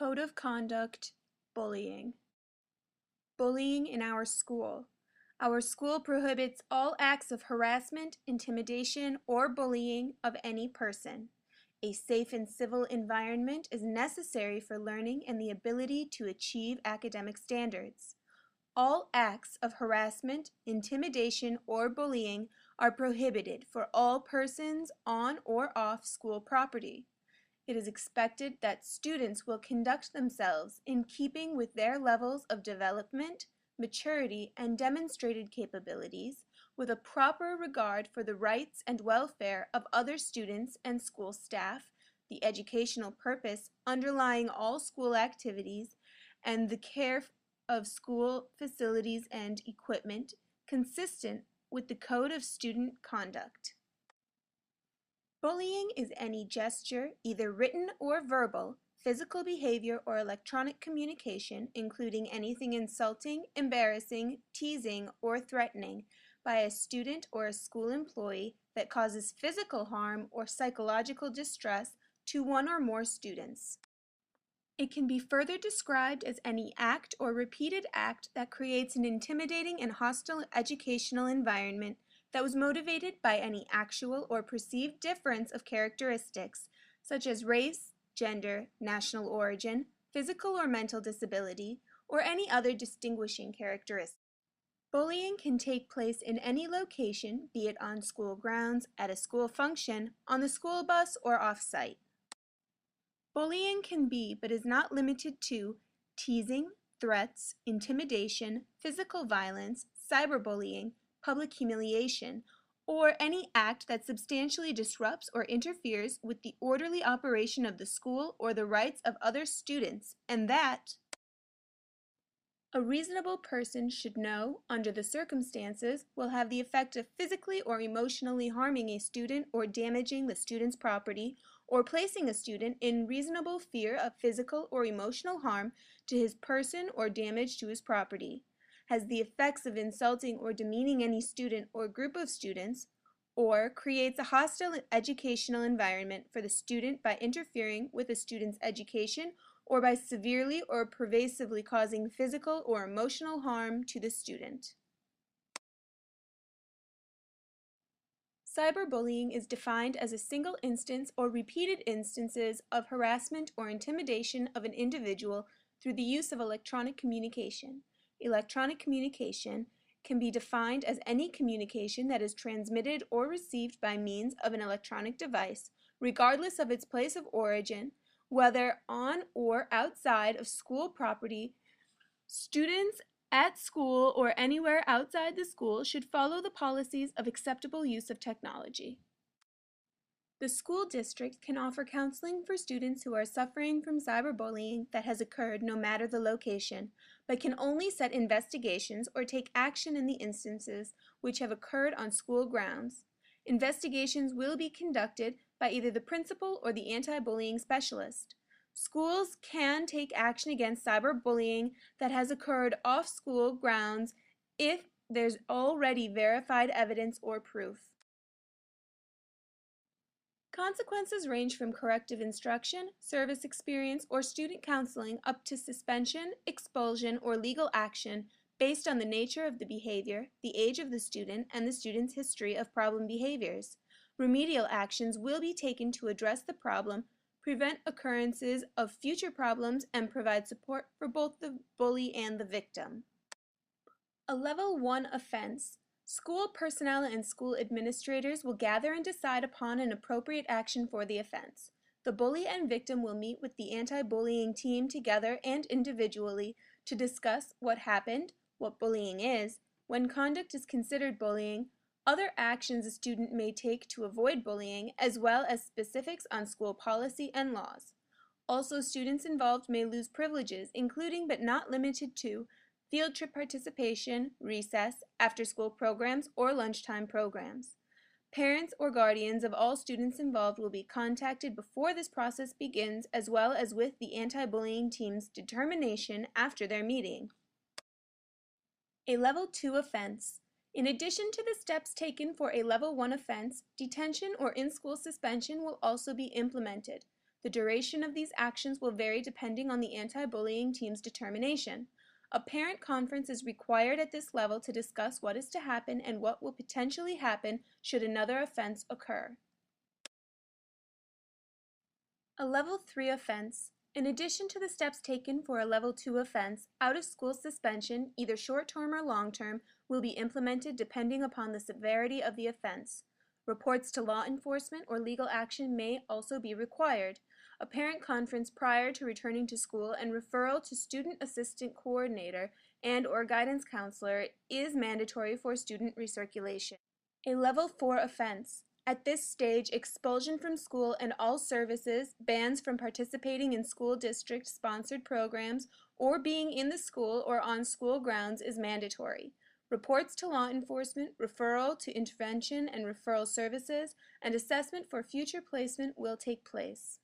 Code of Conduct, Bullying. Bullying in our school. Our school prohibits all acts of harassment, intimidation, or bullying of any person. A safe and civil environment is necessary for learning and the ability to achieve academic standards. All acts of harassment, intimidation, or bullying are prohibited for all persons on or off school property. It is expected that students will conduct themselves in keeping with their levels of development, maturity, and demonstrated capabilities, with a proper regard for the rights and welfare of other students and school staff, the educational purpose underlying all school activities, and the care of school facilities and equipment consistent with the Code of Student Conduct. Bullying is any gesture, either written or verbal, physical behavior, or electronic communication, including anything insulting, embarrassing, teasing, or threatening by a student or a school employee that causes physical harm or psychological distress to one or more students. It can be further described as any act or repeated act that creates an intimidating and hostile educational environment that was motivated by any actual or perceived difference of characteristics, such as race, gender, national origin, physical or mental disability, or any other distinguishing characteristic. Bullying can take place in any location, be it on school grounds, at a school function, on the school bus, or off-site. Bullying can be, but is not limited to, teasing, threats, intimidation, physical violence, cyberbullying, public humiliation, or any act that substantially disrupts or interferes with the orderly operation of the school or the rights of other students, and that a reasonable person should know, under the circumstances, will have the effect of physically or emotionally harming a student or damaging the student's property, or placing a student in reasonable fear of physical or emotional harm to his person or damage to his property, has the effects of insulting or demeaning any student or group of students, or creates a hostile educational environment for the student by interfering with a student's education or by severely or pervasively causing physical or emotional harm to the student. Cyberbullying is defined as a single instance or repeated instances of harassment or intimidation of an individual through the use of electronic communication. Electronic communication can be defined as any communication that is transmitted or received by means of an electronic device, regardless of its place of origin, whether on or outside of school property. Students at school or anywhere outside the school should follow the policies of acceptable use of technology. The school district can offer counseling for students who are suffering from cyberbullying that has occurred no matter the location, but can only set investigations or take action in the instances which have occurred on school grounds. Investigations will be conducted by either the principal or the anti-bullying specialist. Schools can take action against cyberbullying that has occurred off school grounds if there's already verified evidence or proof. Consequences range from corrective instruction, service experience, or student counseling up to suspension, expulsion, or legal action based on the nature of the behavior, the age of the student, and the student's history of problem behaviors. Remedial actions will be taken to address the problem, prevent occurrences of future problems, and provide support for both the bully and the victim. A Level 1 offense. School personnel and school administrators will gather and decide upon an appropriate action for the offense. The bully and victim will meet with the anti-bullying team together and individually to discuss what happened, what bullying is, when conduct is considered bullying, other actions a student may take to avoid bullying, as well as specifics on school policy and laws. Also, students involved may lose privileges, including but not limited to field trip participation, recess, after-school programs, or lunchtime programs. Parents or guardians of all students involved will be contacted before this process begins, as well as with the anti-bullying team's determination after their meeting. A Level 2 offense. In addition to the steps taken for a Level 1 offense, detention or in-school suspension will also be implemented. The duration of these actions will vary depending on the anti-bullying team's determination. A parent conference is required at this level to discuss what is to happen and what will potentially happen should another offense occur. A Level 3 offense. In addition to the steps taken for a Level 2 offense, out-of-school suspension, either short-term or long-term, will be implemented depending upon the severity of the offense. Reports to law enforcement or legal action may also be required. A parent conference prior to returning to school and referral to student assistant coordinator and/or guidance counselor is mandatory for student recirculation. A Level 4 offense. At this stage, expulsion from school and all services, bans from participating in school district-sponsored programs, or being in the school or on school grounds is mandatory. Reports to law enforcement, referral to intervention and referral services, and assessment for future placement will take place.